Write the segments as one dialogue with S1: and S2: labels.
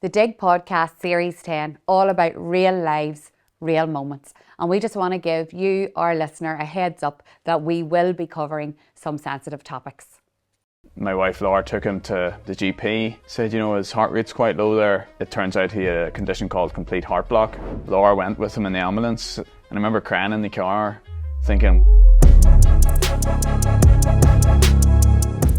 S1: The Dig Podcast Series 10, all about real lives, real moments. And we just want to give you, our listener, a heads up that we will be covering some sensitive topics.
S2: My wife Laura took him to the GP, said, his heart rate's quite low there. It turns out he had a condition called complete heart block. Laura went with him in the ambulance, and I remember crying in the car, thinking,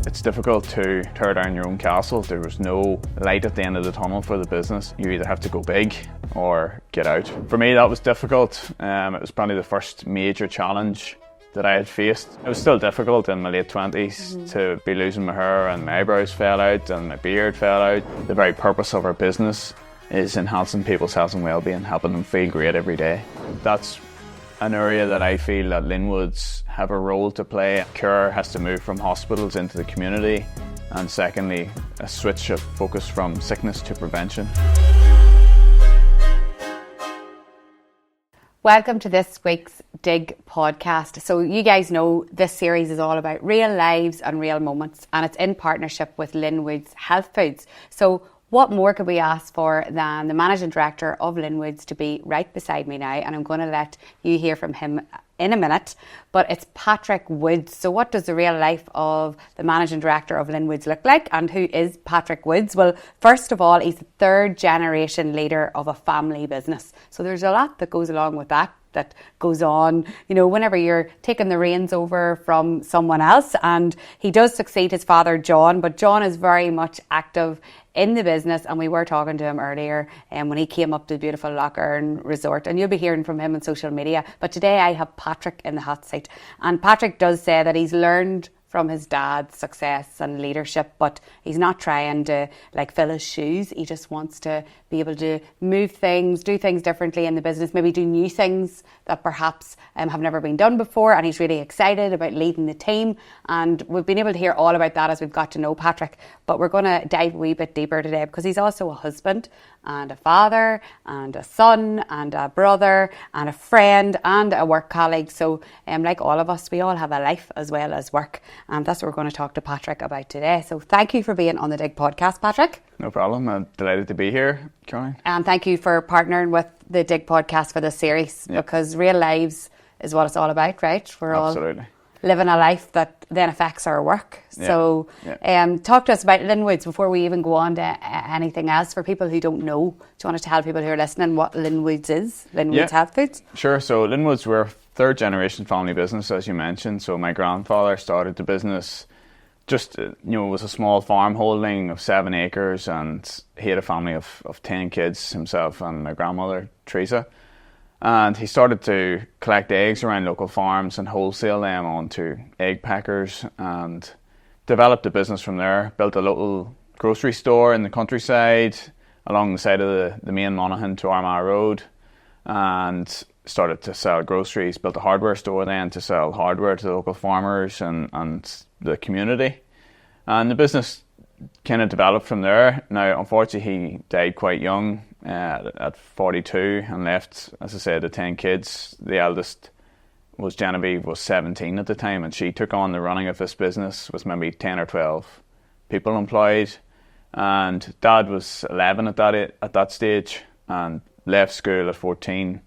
S2: it's difficult to tear down your own castle. There was no light at the end of the tunnel for the business. You either have to go big or get out. For me, that was difficult. It was probably the first major challenge that I had faced. It was still difficult in my late 20s to be losing my hair, and my eyebrows fell out and my beard fell out. The very purpose of our business is enhancing people's health and well-being, helping them feel great every day. That's an area that I feel that Linwoods have a role to play. Care has to move from hospitals into the community, and secondly, a switch of focus from sickness to prevention.
S1: Welcome to this week's Dig Podcast. So you guys know this series is all about real lives and real moments, and it's in partnership with Linwoods Health Foods. So what more could we ask for than the Managing Director of Linwoods to be right beside me now, and I'm going to let you hear from him in a minute, but it's Patrick Woods. So what does the real life of the Managing Director of Linwoods look like, and who is Patrick Woods? Well, first of all, he's the third generation leader of a family business. So there's a lot that goes along with that goes on, whenever you're taking the reins over from someone else. And he does succeed his father, John, but John is very much active in the business, and we were talking to him earlier when he came up to the beautiful Lochern Resort, and you'll be hearing from him on social media. But today I have Patrick in the hot seat, and Patrick does say that he's learned from his dad's success and leadership, but he's not trying to fill his shoes. He just wants to be able to move things, do things differently in the business, maybe do new things that perhaps have never been done before, and he's really excited about leading the team. And we've been able to hear all about that as we've got to know Patrick, but we're going to dive a wee bit deeper today because he's also a husband and a father and a son and a brother and a friend and a work colleague. So like all of us, we all have a life as well as work, and that's what we're going to talk to Patrick about today. So thank you for being on the Dig Podcast, Patrick.
S2: No problem. I'm delighted to be here, Caroline.
S1: And thank you for partnering with the Dig Podcast for this series, because real lives is what it's all about, right? We're
S2: Absolutely.
S1: all living a life that then affects our work. So talk to us about Linwoods before we even go on to anything else. For people who don't know, do you want to tell people who are listening what Linwoods is? Linwoods Health Foods?
S2: Sure. So Linwoods, we're a third generation family business, as you mentioned. So my grandfather started the business just, it was a small farm holding of 7 acres, and he had a family of 10 kids himself and my grandmother, Teresa. And he started to collect eggs around local farms and wholesale them onto egg packers, and developed a business from there. Built a local grocery store in the countryside along the side of the main Monaghan to Armagh Road, and started to sell groceries. Built a hardware store then to sell hardware to the local farmers and the community. And the business kind of developed from there. Now, unfortunately, he died quite young, at 42, and left, as I said, the 10 kids. The eldest was Genevieve, was 17 at the time, and she took on the running of this business with maybe 10 or 12 people employed. And Dad was 11 at that stage, and left school at 14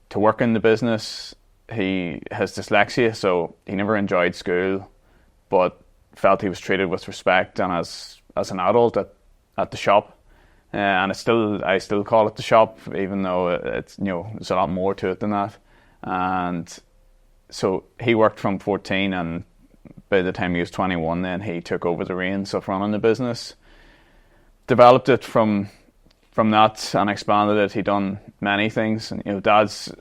S2: to work in the business. He has dyslexia, so he never enjoyed school, but felt he was treated with respect and as an adult at the shop. And I still call it the shop, even though it's there's a lot more to it than that. And so he worked from 14, and by the time he was 21, then he took over the reins of running the business. Developed it from that and expanded it. He done many things. And Dad's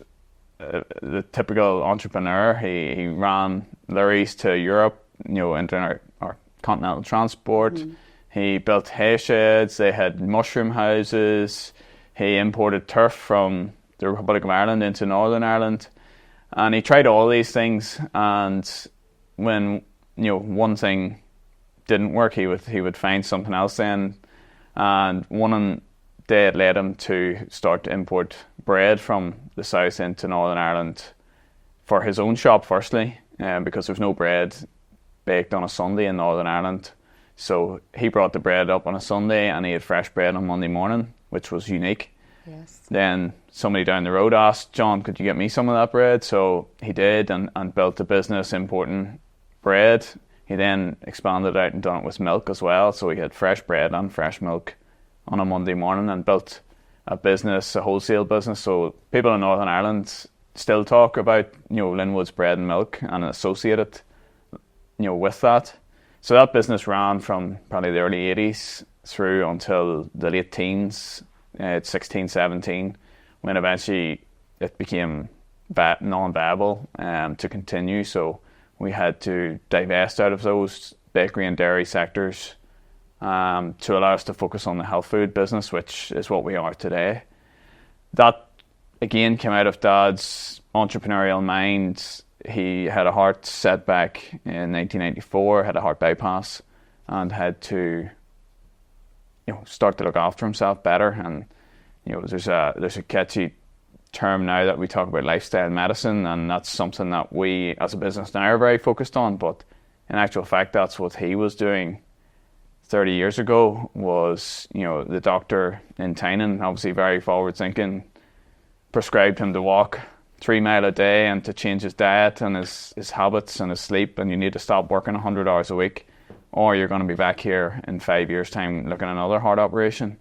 S2: the typical entrepreneur. He ran lorries to Europe, into our continental transport. He built hay sheds. They had mushroom houses. He imported turf from the Republic of Ireland into Northern Ireland, and he tried all these things. And when one thing didn't work, he would find something else then. And one day it led him to start to import bread from the south into Northern Ireland for his own shop firstly, because there was no bread baked on a Sunday in Northern Ireland. So he brought the bread up on a Sunday and he had fresh bread on Monday morning, which was unique.
S1: Yes.
S2: Then somebody down the road asked, John, could you get me some of that bread? So he did, and built a business importing bread. He then expanded out and done it with milk as well. So he had fresh bread and fresh milk on a Monday morning, and built a business, a wholesale business. So people in Northern Ireland still talk about, Linwoods bread and milk and associate it, with that. So that business ran from probably the early 80s through until the late teens, 16, 17, when eventually it became non-viable to continue. So we had to divest out of those bakery and dairy sectors to allow us to focus on the health food business, which is what we are today. That, again, came out of Dad's entrepreneurial mind. He had a heart setback in 1994, had a heart bypass, and had to, start to look after himself better. And there's a catchy term now that we talk about lifestyle medicine, and that's something that we as a business now are very focused on. But in actual fact, that's what he was doing 30 years ago. Was the doctor in Tynan, obviously very forward thinking, prescribed him to walk 3 miles a day and to change his diet and his habits and his sleep, and you need to stop working 100 hours a week or you're going to be back here in 5 years' time looking at another heart operation.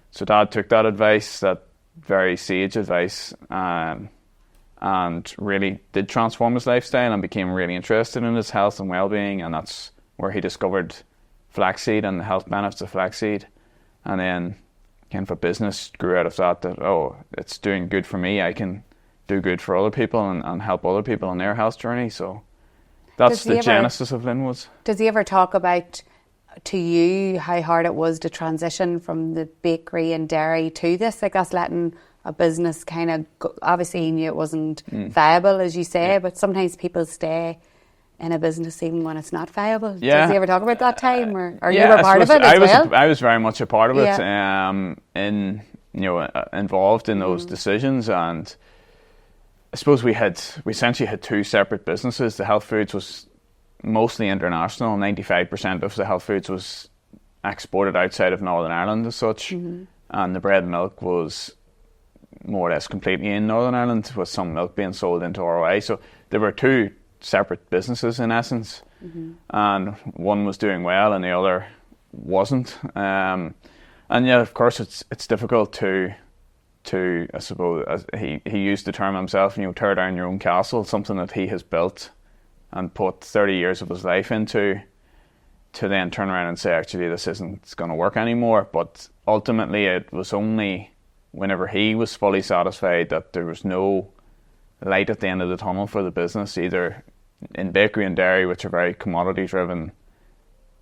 S2: So Dad took that advice, that very sage advice, and really did transform his lifestyle and became really interested in his health and well-being, and that's where he discovered flaxseed and the health benefits of flaxseed. And then kind of a business grew out of that, it's doing good for me, I can do good for other people and help other people on their health journey. So that's the genesis of Linwoods.
S1: Does he ever talk about, to you, how hard it was to transition from the bakery and dairy to this? Like, that's letting a business kind of go. Obviously he knew it wasn't viable, as you say, but sometimes people stay in a business even when it's not viable.
S2: Yeah.
S1: Does he ever talk about that time, or you were part of it as well?
S2: I was very much a part of it, involved in those decisions. And I suppose we essentially had two separate businesses. The health foods was mostly international. 95% of the health foods was exported outside of Northern Ireland as such, and the bread and milk was more or less completely in Northern Ireland, with some milk being sold into ROI. So there were two separate businesses in essence, and one was doing well and the other wasn't. And yeah, of course, it's difficult to I suppose, as he used the term himself, tear down your own castle, something that he has built and put 30 years of his life into, to then turn around and say, actually, this isn't going to work anymore. But ultimately, it was only whenever he was fully satisfied that there was no light at the end of the tunnel for the business, either in bakery and dairy, which are very commodity driven,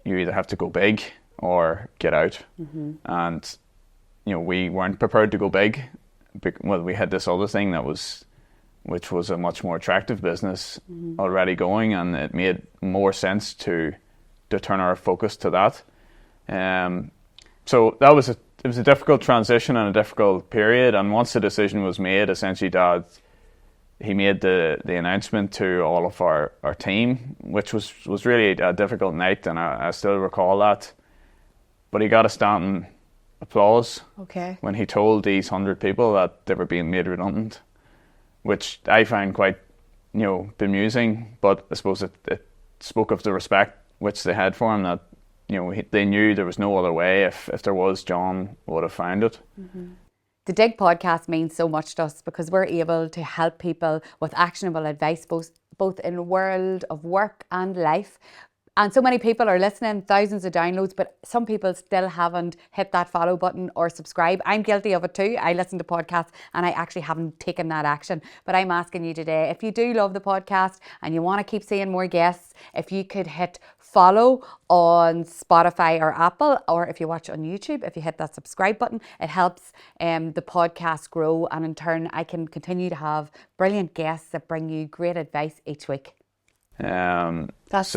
S2: you either have to go big or get out. And we weren't prepared to go big. Well, we had this other thing which was a much more attractive business already going, and it made more sense to turn our focus to that. So that was it was a difficult transition and a difficult period. And once the decision was made, essentially Dad, he made the announcement to all of our team, which was really a difficult night, and I still recall that. But he got a standing applause when he told these 100 people that they were being made redundant, which I find quite bemusing. But I suppose it spoke of the respect which they had for him, that they knew there was no other way. If there was, John would have found it.
S1: The Dig podcast means so much to us because we're able to help people with actionable advice, both in the world of work and life. And so many people are listening, thousands of downloads, but some people still haven't hit that follow button or subscribe. I'm guilty of it too. I listen to podcasts and I actually haven't taken that action. But I'm asking you today, if you do love the podcast and you want to keep seeing more guests, if you could hit follow on Spotify or Apple, or if you watch on YouTube, if you hit that subscribe button, it helps the podcast grow. And in turn, I can continue to have brilliant guests that bring you great advice each week. That's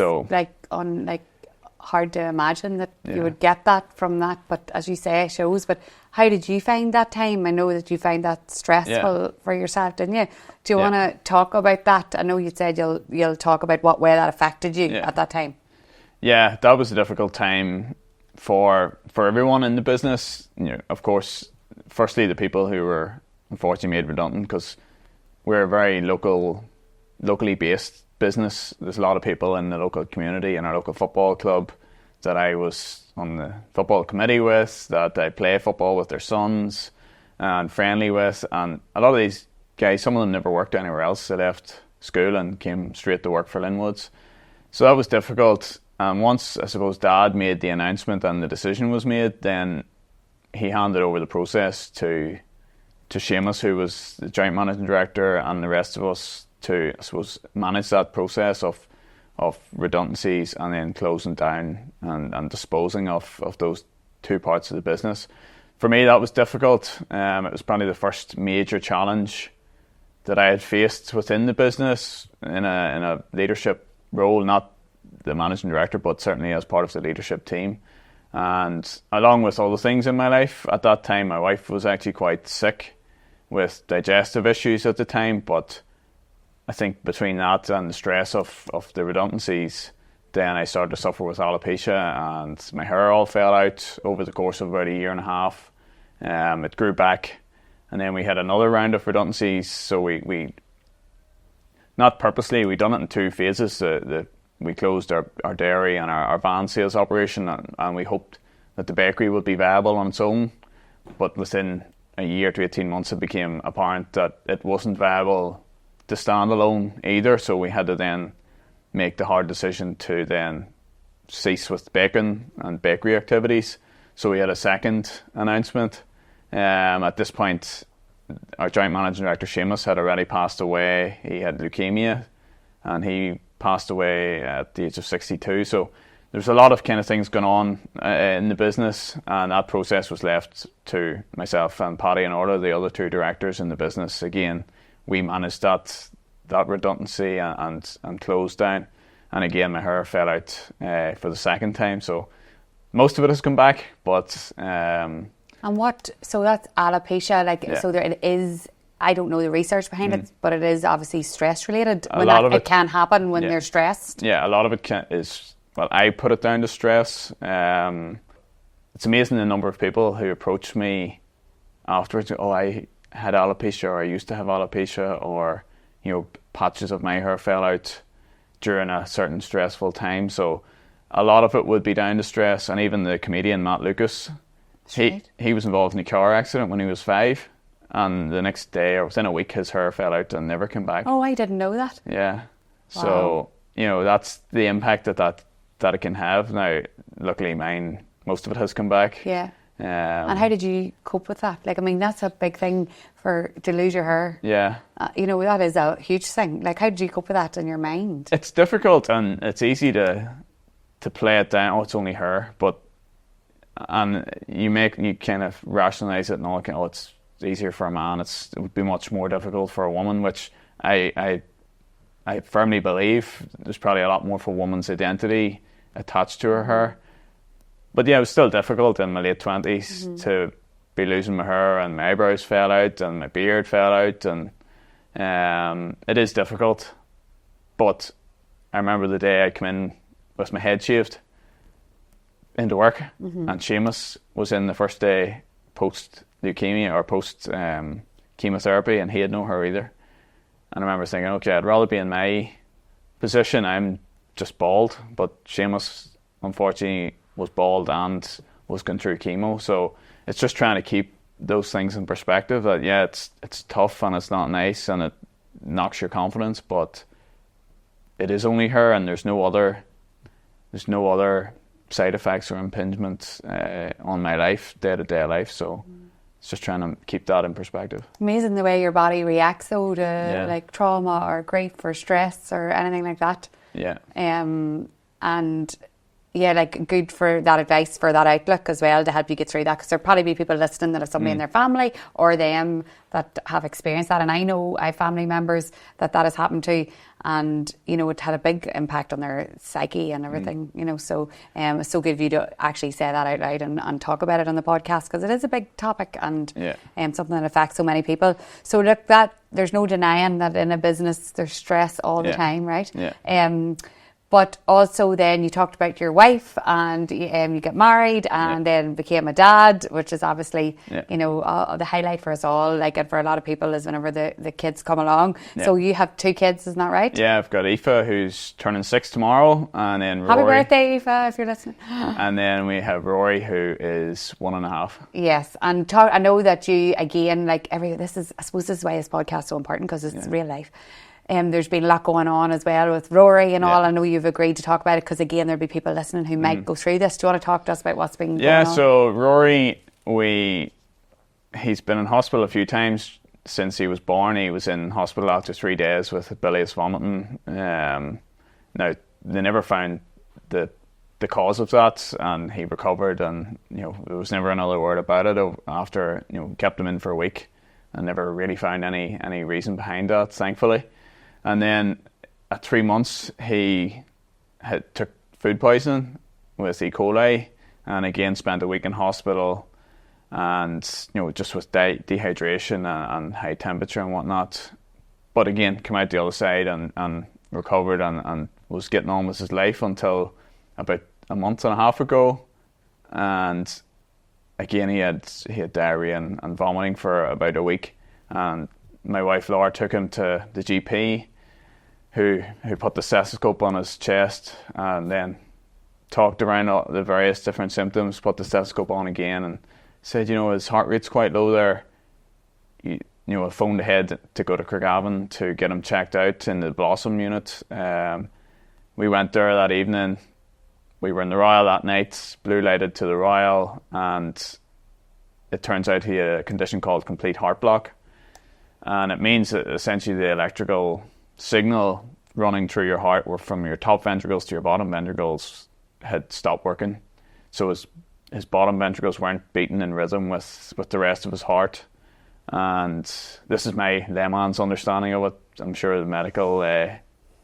S1: hard to imagine that you would get that from that, but as you say, it shows. But how did you find that time? I know that you found that stressful for yourself, didn't you? Do you want to talk about that? I know you said you'll talk about what way that affected you at that time.
S2: Yeah, that was a difficult time for everyone in the business. Of course, firstly the people who were unfortunately made redundant, because we're a very locally based business. There's a lot of people in the local community, in our local football club that I was on the football committee with, that I play football with their sons and friendly with, and a lot of these guys, some of them never worked anywhere else. They left school and came straight to work for Linwoods. So that was difficult. And once, I suppose, Dad made the announcement and the decision was made, then he handed over the process to Seamus, who was the joint managing director, and the rest of us to, I suppose, manage that process of redundancies and then closing down and disposing of those two parts of the business. For me, that was difficult. It was probably the first major challenge that I had faced within the business in a leadership role, not the managing director, but certainly as part of the leadership team. And along with all the things in my life, at that time my wife was actually quite sick with digestive issues at the time, but I think between that and the stress of the redundancies, then I started to suffer with alopecia, and my hair all fell out over the course of about a year and a half. It grew back, and then we had another round of redundancies. So we not purposely, we done it in two phases. We closed our dairy and our van sales operation, and we hoped that the bakery would be viable on its own. But within a year to 18 months, it became apparent that it wasn't viable to stand alone either. So we had to then make the hard decision to then cease with baking and bakery activities. So we had a second announcement. At this point, our joint managing director, Seamus, had already passed away. He had leukemia, and he passed away at the age of 62. So there's a lot of kind of things going on in the business, and that process was left to myself and Paddy and Orla, the other two directors in the business. Again, we managed that redundancy and closed down. And again, my hair fell out for the second time. So most of it has come back, but...
S1: so that's alopecia, so there it is, I don't know the research behind it, but it is obviously stress related. It can happen when they're stressed.
S2: Yeah, a lot of it is, well, I put it down to stress. It's amazing the number of people who approach me afterwards, I had alopecia, or I used to have alopecia, or, patches of my hair fell out during a certain stressful time. So a lot of it would be down to stress. And even the comedian Matt Lucas, he was involved in a car accident when he was 5, and the next day or within a week his hair fell out and never came back.
S1: Oh, I didn't know that.
S2: Yeah. Wow. So, that's the impact that it can have. Now, luckily mine, most of it has come back.
S1: Yeah. And how did you cope with that? That's a big thing to lose your hair.
S2: Yeah.
S1: That is a huge thing. How did you cope with that in your mind?
S2: It's difficult, and it's easy to play it down. Oh, it's only hair, and you kind of rationalise it and all. Oh, it's easier for a man. It would be much more difficult for a woman, which I firmly believe there's probably a lot more for a woman's identity attached to her hair. But yeah, it was still difficult in my late 20s to be losing my hair, and my eyebrows fell out and my beard fell out, and it is difficult. But I remember the day I came in with my head shaved into work, and Seamus was in the first day post leukemia or post chemotherapy, and he had no hair either. And I remember thinking, okay, I'd rather be in my position. I'm just bald, but Seamus unfortunately was bald and was going through chemo. So it's just trying to keep those things in perspective, that it's tough and it's not nice and it knocks your confidence, but it is only hair, and there's no other side effects or impingements on my life, day-to-day life. So it's just trying to keep that in perspective. Amazing
S1: the way your body reacts though to trauma or grief or stress or anything like that.
S2: Yeah.
S1: And good for that advice, for that outlook as well, to help you get through that, because there'll probably be people listening that have somebody in their family or them that have experienced that, and I know I have family members that has happened to, and it had a big impact on their psyche and everything. So it's so good of you to actually say that out loud and talk about it on the podcast, because it is a big topic and something that affects so many people. So look, that there's no denying that in a business there's stress all the time, right?
S2: Yeah.
S1: But also then you talked about your wife and you get married and then became a dad, which is obviously, you know, the highlight for us all, like, and for a lot of people is whenever the kids come along. So you have 2 kids, isn't that right?
S2: Yeah, I've got Aoife, who's turning 6 tomorrow, and then Rory.
S1: Happy birthday, Aoife, if you're listening.
S2: And then we have Rory, who is 1.5.
S1: Yes, and I know that you, again, like I suppose this is why this podcast is so important, because it's real life. There's been a lot going on as well with Rory and all. I know you've agreed to talk about it because, again, there'll be people listening who might go through this. Do you want to talk to us about what's been going on?
S2: Yeah, so Rory, he's been in hospital a few times since he was born. He was in hospital after 3 days with bilious vomiting. Now, they never found the cause of that, and he recovered, and, you know, there was never another word about it after, you know, kept him in for a week and never really found any reason behind that, thankfully. And then at 3 months, he took food poisoning with E. coli, and again spent a week in hospital, and, you know, just with dehydration and high temperature and whatnot. But again, came out the other side and recovered and was getting on with his life until about a month and a half ago. And again, he had diarrhea and vomiting for about a week. And my wife Laura took him to the GP, who put the stethoscope on his chest and then talked around all the various different symptoms, put the stethoscope on again and said, you know, his heart rate's quite low there. You know, I phoned ahead to go to Craigavon to get him checked out in the Blossom unit. We went there that evening. We were in the Royal that night, blue lighted to the Royal, and it turns out he had a condition called complete heart block. And it means that essentially the electrical signal running through your heart, or from your top ventricles to your bottom ventricles, had stopped working. So his bottom ventricles weren't beating in rhythm with the rest of his heart. And this is my layman's understanding of it. I'm sure the medical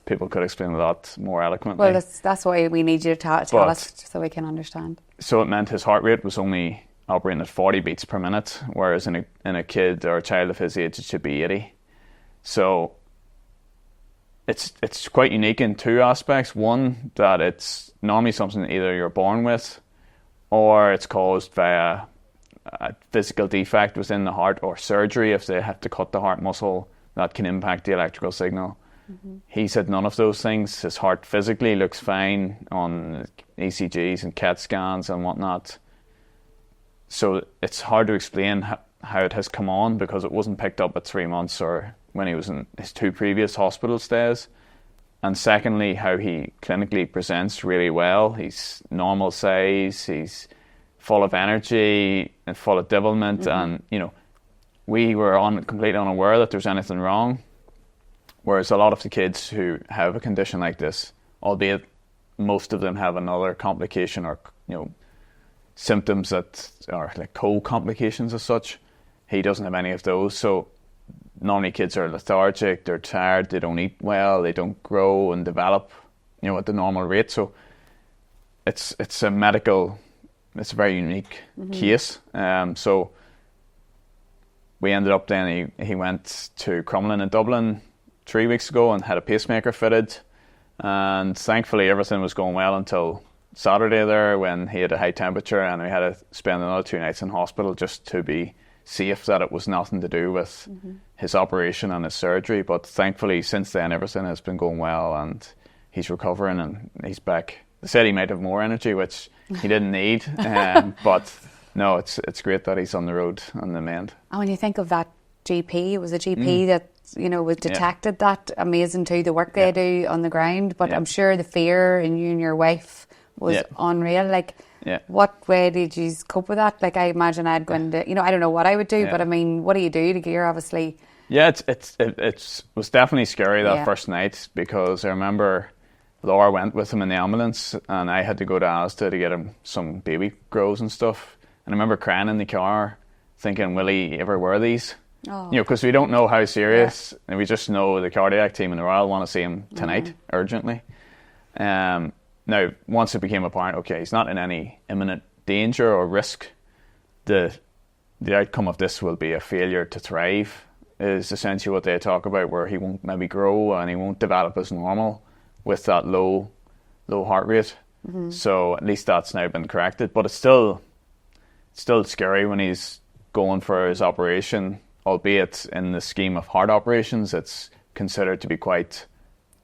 S2: people could explain a lot more eloquently.
S1: Well, that's why we need you to tell us so we can understand.
S2: So it meant his heart rate was only operating at 40 beats per minute, whereas in a kid or a child of his age it should be 80. So it's quite unique in 2 aspects. One, that it's normally something that either you're born with, or it's caused via a physical defect within the heart, or surgery if they have to cut the heart muscle that can impact the electrical signal. He said none of those things. His heart physically looks fine on ECGs and CAT scans and whatnot. So it's hard to explain how it has come on, because it wasn't picked up at 3 months or when he was in his 2 previous hospital stays. And secondly, how he clinically presents really well. He's normal size, he's full of energy and full of development. And, you know, we were completely unaware that there was anything wrong. Whereas a lot of the kids who have a condition like this, albeit most of them have another complication or, you know, symptoms that are like co-complications as such, he doesn't have any of those. So normally kids are lethargic, they're tired, they don't eat well, they don't grow and develop, you know, at the normal rate. So it's a very unique case. So we ended up then, he went to Crumlin in Dublin 3 weeks ago and had a pacemaker fitted, and thankfully everything was going well until Saturday there, when he had a high temperature and we had to spend another 2 nights in hospital just to be safe that it was nothing to do with his operation and his surgery. But thankfully since then everything has been going well and he's recovering and he's back. They said he might have more energy, which he didn't need, but no, it's great that he's on the road on the mend.
S1: And when you think of that GP, it was a GP that, you know, was detected that. Amazing too, the work they do on the ground. But I'm sure the fear in you and your wife was unreal. Like, what way did you cope with that? Like, I imagine I'd go into, you know, I don't know what I would do, but I mean, what do you do to gear, obviously?
S2: Yeah, it was definitely scary that first night, because I remember Laura went with him in the ambulance and I had to go to Asda to get him some baby grows and stuff. And I remember crying in the car thinking, will he ever wear these? You know, because we don't know how serious, and we just know the cardiac team in the Royal want to see him tonight, urgently. Now, once it became apparent, okay, he's not in any imminent danger or risk, the outcome of this will be a failure to thrive, is essentially what they talk about, where he won't maybe grow and he won't develop as normal with that low low heart rate. So at least that's now been corrected. But it's still scary when he's going for his operation, albeit in the scheme of heart operations, it's considered to be quite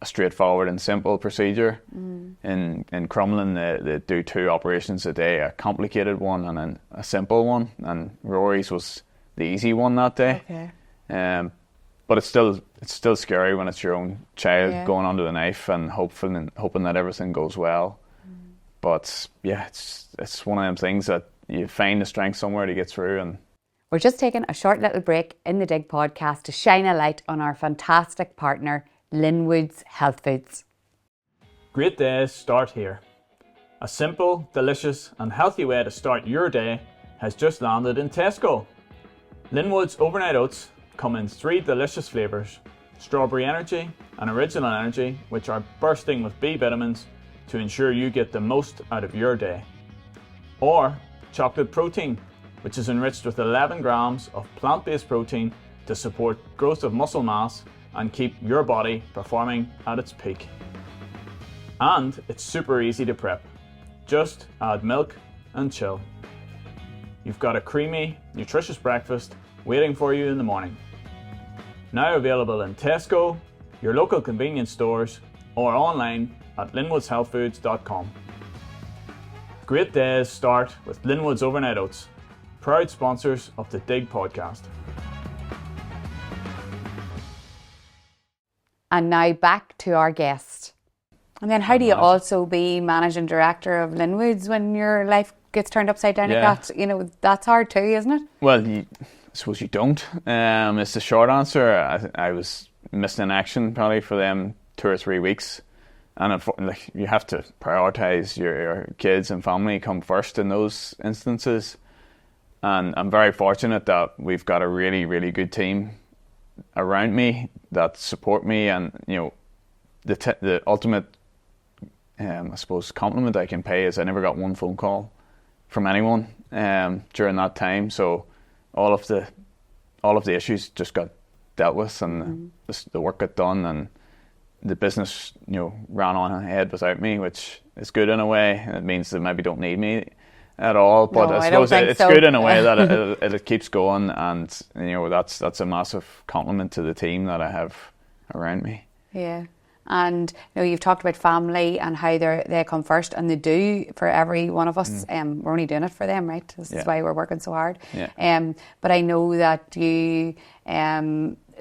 S2: a straightforward and simple procedure. In Crumlin, they do 2 operations a day, a complicated one and then a simple one. And Rory's was the easy one that day.
S1: Okay.
S2: But it's still scary when it's your own child going under the knife and hoping that everything goes well. But yeah, it's one of them things that you find the strength somewhere to get through. And
S1: we're just taking a short little break in the Dig podcast to shine a light on our fantastic partner, Linwoods Health Foods.
S3: Great days start here. A simple, delicious and healthy way to start your day has just landed in Tesco. Linwoods Overnight Oats come in 3 delicious flavours: Strawberry Energy and Original Energy, which are bursting with B vitamins to ensure you get the most out of your day. Or Chocolate Protein, which is enriched with 11 grams of plant-based protein to support growth of muscle mass and keep your body performing at its peak. And it's super easy to prep. Just add milk and chill. You've got a creamy, nutritious breakfast waiting for you in the morning. Now available in Tesco, your local convenience stores, or online at linwoodshealthfoods.com. Great days start with Linwoods Overnight Oats, proud sponsors of the Dig podcast.
S1: And now back to our guest. And then how do you also be managing director of Linwoods when your life gets turned upside down like that? You know, that's hard too, isn't it?
S2: well, I suppose you don't. It's the short answer. I was missing in action probably for them 2 or 3 weeks. And you have to prioritise your kids and family come first in those instances. And I'm very fortunate that we've got a really, really good team around me that support me. And, you know, the ultimate, I suppose, compliment I can pay is I never got one phone call from anyone during that time. So all of the issues just got dealt with, and the work got done, and the business, you know, ran on ahead without me, which is good in a way. It means they maybe don't need me at all, but
S1: No,
S2: I suppose it's
S1: so.
S2: good in a way that it keeps going, and you know that's a massive compliment to the team that I have around me.
S1: Yeah. And you know, you've talked about family and how they come first, and they do for every one of us. We're only doing it for them, right? This is why we're working so hard.
S2: Yeah.
S1: But I know that you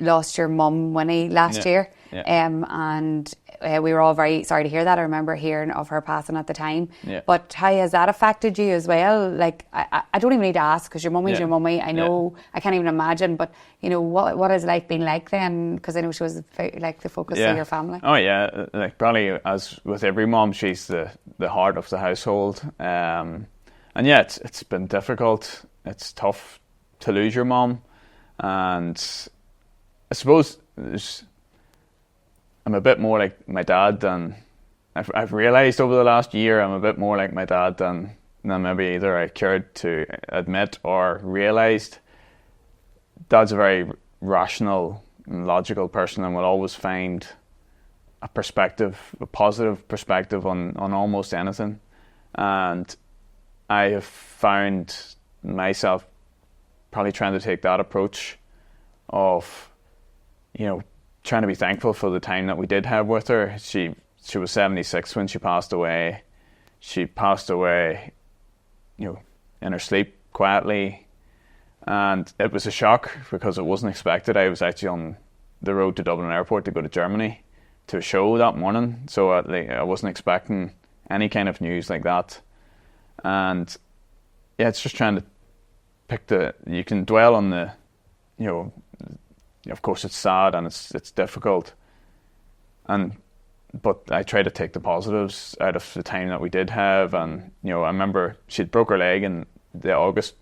S1: lost your mum, Winnie, last year.
S2: Yeah.
S1: And we were all very sorry to hear that. I remember hearing of her passing at the time.
S2: Yeah.
S1: But how has that affected you as well? Like, I don't even need to ask, because your mummy's your mummy. I know, I can't even imagine. But, you know, what has life been like then? Because I know she was like the focus of your family.
S2: Oh, yeah. Like, probably as with every mum, she's the heart of the household. And yeah, it's been difficult. It's tough to lose your mum. And I suppose I'm a bit more like my dad than I've realised over the last year. I'm a bit more like my dad than maybe either I cared to admit or realised. Dad's a very rational and logical person, and will always find a positive perspective on almost anything. And I have found myself probably trying to take that approach of, you know, trying to be thankful for the time that we did have with her. She was 76 when she passed away. She passed away, you know, in her sleep quietly, and it was a shock because it wasn't expected. I was actually on the road to Dublin Airport to go to Germany to a show that morning, so I wasn't expecting any kind of news like that. And yeah, it's just trying to pick you can dwell on the, you know, of course it's sad and it's difficult, but I try to take the positives out of the time that we did have. And you know, I remember she'd broke her leg in the August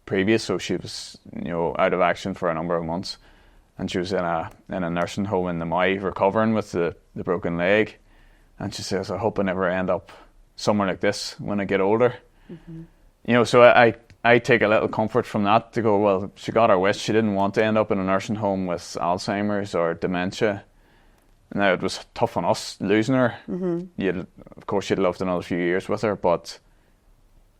S2: previous, so she was, you know, out of action for a number of months, and she was in a nursing home in the Moy recovering with the broken leg. And she says, I hope I never end up somewhere like this when I get older. You know, so I take a little comfort from that to go, well, she got her wish. She didn't want to end up in a nursing home with Alzheimer's or dementia. Now, it was tough on us losing her. Of course, you'd loved another few years with her, but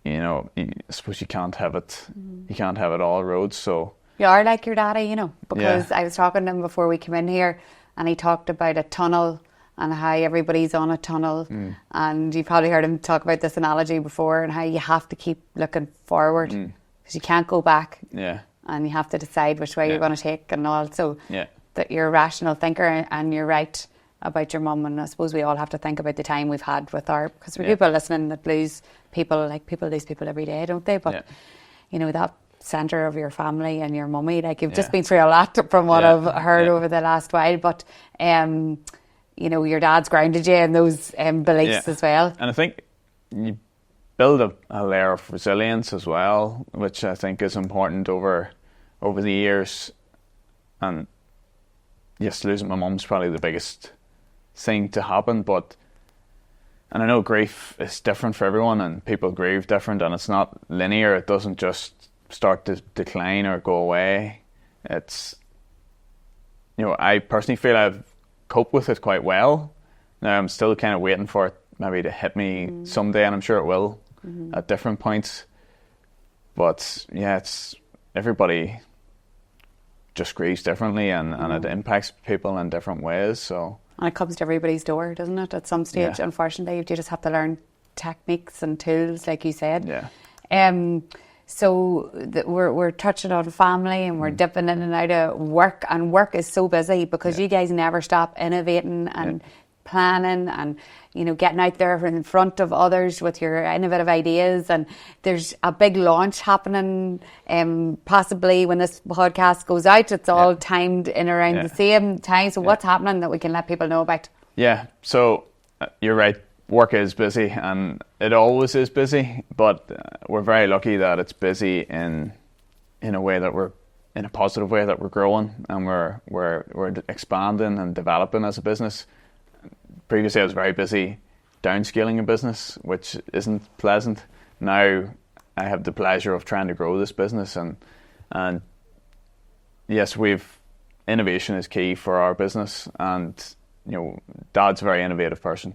S2: I suppose you can't have it. You can't have it all roads. So
S1: you are like your daddy, because I was talking to him before we came in here, and he talked about a tunnel and how everybody's on a tunnel. And you probably heard him talk about this analogy before, and how you have to keep looking forward because you can't go back.
S2: Yeah.
S1: And you have to decide which way you're going to take, and also that you're a rational thinker, and you're right about your mum. And I suppose we all have to think about the time we've had with our, because for people listening that lose people, like people lose people every day, don't they? But that centre of your family and your mummy, like you've just been through a lot from what I've heard over the last while. But your dad's grounded you in those beliefs as well.
S2: And I think you build a layer of resilience as well, which I think is important over the years. And yes, losing my mum's probably the biggest thing to happen, and I know grief is different for everyone, and people grieve different, and it's not linear. It doesn't just start to decline or go away. It's, I personally feel I've coped with it quite well. Now I'm still kind of waiting for it maybe to hit me someday, and I'm sure it will at different points. But it's everybody just grieves differently, and it impacts people in different ways. So, and
S1: it comes to everybody's door, doesn't it? At some stage, unfortunately, you just have to learn techniques and tools, like you said. So we're touching on family, and we're dipping in and out of work, and work is so busy because you guys never stop innovating and planning and getting out there in front of others with your innovative ideas. And there's a big launch happening possibly when this podcast goes out. It's all timed in around the same time. So what's happening that we can let people know about?
S2: So you're right, work is busy, and it always is busy, but we're very lucky that it's busy in a way that we're in a positive way, that we're growing and we're expanding and developing as a business. Previously, I was very busy downscaling a business, which isn't pleasant. Now I have the pleasure of trying to grow this business, and yes, innovation is key for our business, and Dad's a very innovative person,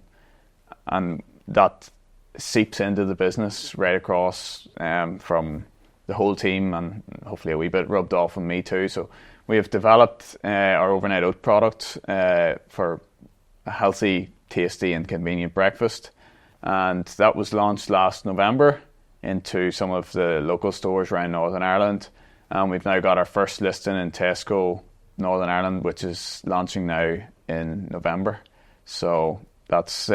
S2: and that seeps into the business right across from the whole team, and hopefully a wee bit rubbed off on me too. So we have developed our overnight oat product for a healthy, tasty and convenient breakfast, and that was launched last November into some of the local stores around Northern Ireland, and we've now got our first listing in Tesco Northern Ireland, which is launching now in November. So that's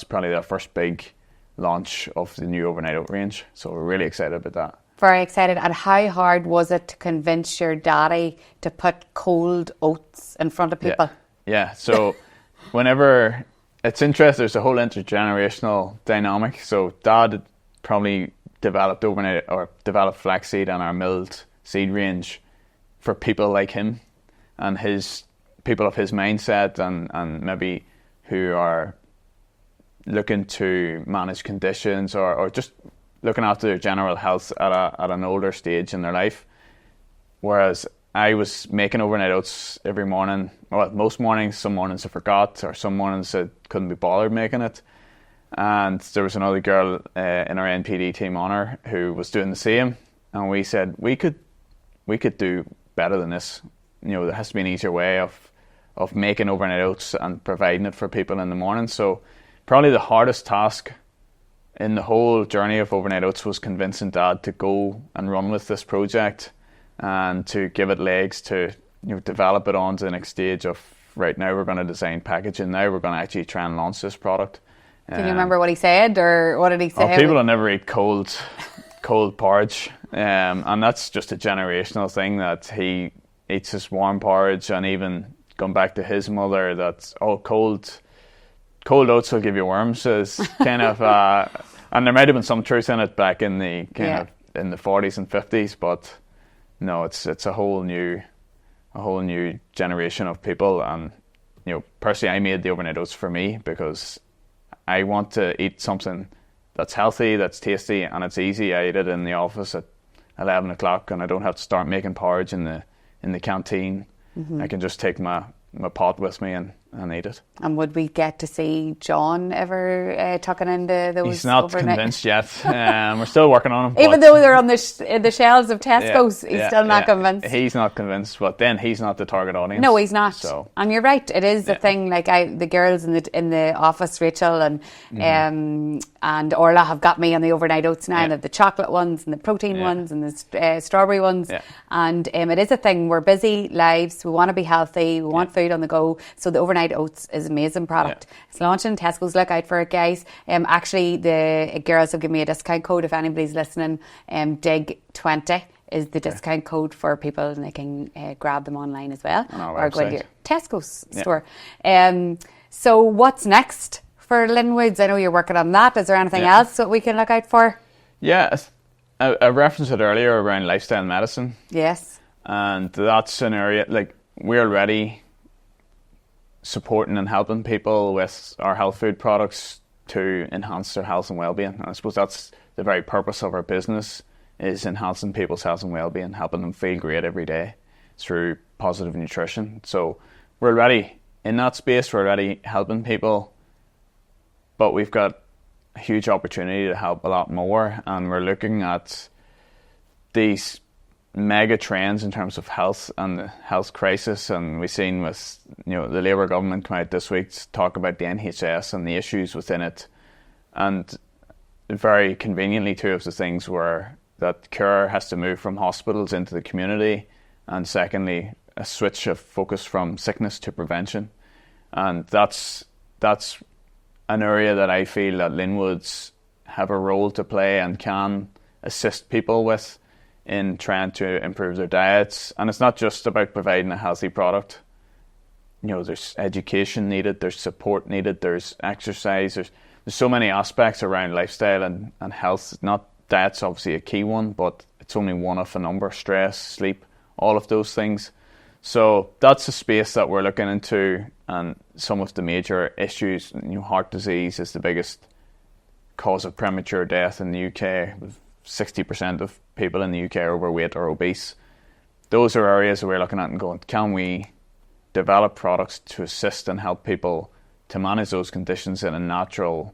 S2: probably our first big launch of the new overnight oat range, so we're really excited about that.
S1: Very excited. And how hard was it to convince your daddy to put cold oats in front of people?
S2: So whenever, it's interesting, there's a whole intergenerational dynamic. So Dad had probably developed flaxseed and our milled seed range for people like him and his people of his mindset, and maybe who are looking to manage conditions or just looking after their general health at an older stage in their life. Whereas I was making overnight oats every morning. Well, most mornings. Some mornings I forgot, or some mornings I couldn't be bothered making it. And there was another girl in our NPD team, Honor, who was doing the same. And we said we could do better than this. There has to be an easier way of making overnight oats and providing it for people in the morning. So probably the hardest task in the whole journey of overnight oats was convincing Dad to go and run with this project and to give it legs, to develop it on to the next stage of, right now we're going to design packaging, now we're going to actually try and launch this product.
S1: Can you remember what he said, or what did he say?
S2: People will never eat cold porridge, and that's just a generational thing, that he eats his warm porridge, and even going back to his mother, that cold oats will give you worms, is kind of and there might have been some truth in it back in the in the 40s and 50s, but no, it's a whole new generation of people. And personally, I made the overnight oats for me because I want to eat something that's healthy, that's tasty, and it's easy. I eat it in the office at 11 o'clock, and I don't have to start making porridge in the canteen. I can just take my pot with me and I need it.
S1: And would we get to see John ever tucking into those?
S2: He's not
S1: overnight?
S2: convinced yet. We're still working on him.
S1: Even though they're on the shelves of Tesco's, he's still not convinced.
S2: He's not convinced, but then he's not the target audience.
S1: No, he's not.
S2: So.
S1: And you're right, it is a thing. Like the girls in the office, Rachel and Orla, have got me on the overnight oats now, and the chocolate ones and the protein ones and the strawberry ones. Yeah. And it is a thing. We're busy lives. We want to be healthy. We want food on the go. So the overnight oats is an amazing product. Yeah. It's launching in Tesco's. Look out for it, guys. Actually, the girls have given me a discount code. If anybody's listening, DIG20 is the discount code for people, and they can grab them online as well, or go to your Tesco's store. So what's next for Linwoods? I know you're working on that. Is there anything else that we can look out for?
S2: Yeah, I referenced it earlier around lifestyle medicine.
S1: Yes. And
S2: that's an area, like, we're already supporting and helping people with our health food products to enhance their health and well-being. And I suppose that's the very purpose of our business, is enhancing people's health and well-being, helping them feel great every day through positive nutrition. So we're already in that space, we're already helping people, but we've got a huge opportunity to help a lot more, and we're looking at these mega trends in terms of health and the health crisis. And we've seen with the Labour government come out this week to talk about the NHS and the issues within it, and very conveniently two of the things were that care has to move from hospitals into the community, and secondly a switch of focus from sickness to prevention. And that's an area that I feel that Linwoods have a role to play and can assist people with in trying to improve their diets. And it's not just about providing a healthy product. There's education needed, there's support needed, there's exercise, there's so many aspects around lifestyle and health. Not diet's obviously a key one, but it's only one of a number. Stress, sleep, all of those things. So that's a space that we're looking into, and some of the major issues. Heart disease is the biggest cause of premature death in the UK. 60% of people in the UK are overweight or obese. Those are areas that we're looking at and going, can we develop products to assist and help people to manage those conditions in a natural,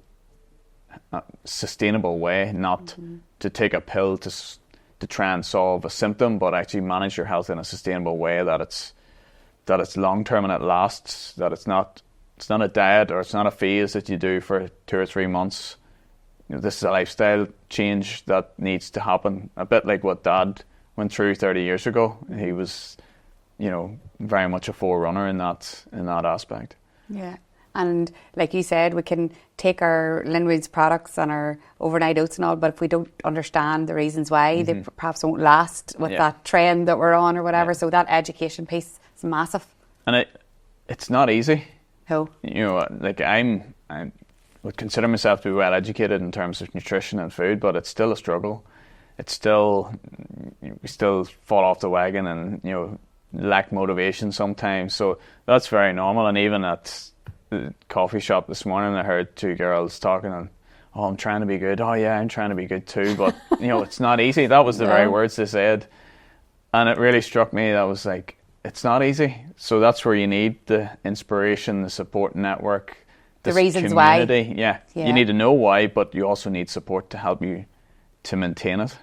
S2: sustainable way, not to take a pill to try and solve a symptom, but actually manage your health in a sustainable way that it's long term and it lasts, that it's not a diet or it's not a phase that you do for 2 or 3 months. This is a lifestyle change that needs to happen, a bit like what Dad went through 30 years ago. He was, very much a forerunner in that aspect. Yeah.
S1: And like you said, we can take our Linwoods products and our overnight oats and all, but if we don't understand the reasons why, they perhaps won't last with that trend that we're on or whatever. So that education piece is massive.
S2: And it's not easy.
S1: No.
S2: Like I would consider myself to be well educated in terms of nutrition and food, but it's still a struggle. We still fall off the wagon and lack motivation sometimes. So that's very normal. And even at the coffee shop this morning, I heard 2 girls talking and, I'm trying to be good. Oh yeah, I'm trying to be good too. But it's not easy. That was the very words they said, and it really struck me. That was like, it's not easy. So that's where you need the inspiration, the support network,
S1: the reasons
S2: community.
S1: why.
S2: Yeah, you need to know why, but you also need support to help you to maintain it.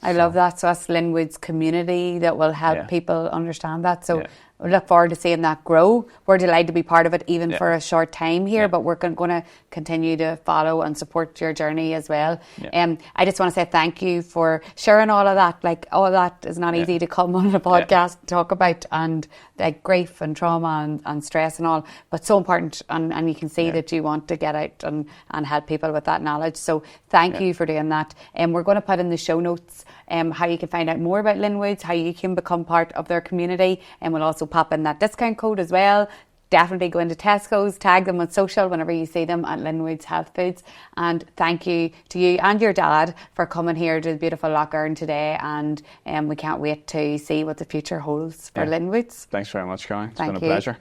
S1: I love that. So that's Linwoods community that will help people understand that. So we look forward to seeing that grow. We're delighted to be part of it, even for a short time here, but we're going to continue to follow and support your journey as well. I just want to say thank you for sharing all of that. Like, all of that is not easy to come on a podcast to talk about, and like grief and trauma and stress and all, but so important. And you can see that you want to get out and help people with that knowledge. So thank you for doing that. And we're going to put in the show notes how you can find out more about Linwoods, how you can become part of their community, and we'll also pop in that discount code as well. Definitely go into Tesco's, tag them on social whenever you see them at Linwoods Health Foods. And thank you to you and your dad for coming here to the beautiful Lochgarn today, and we can't wait to see what the future holds for Linwoods.
S2: Thanks very much, Colin. It's been a pleasure.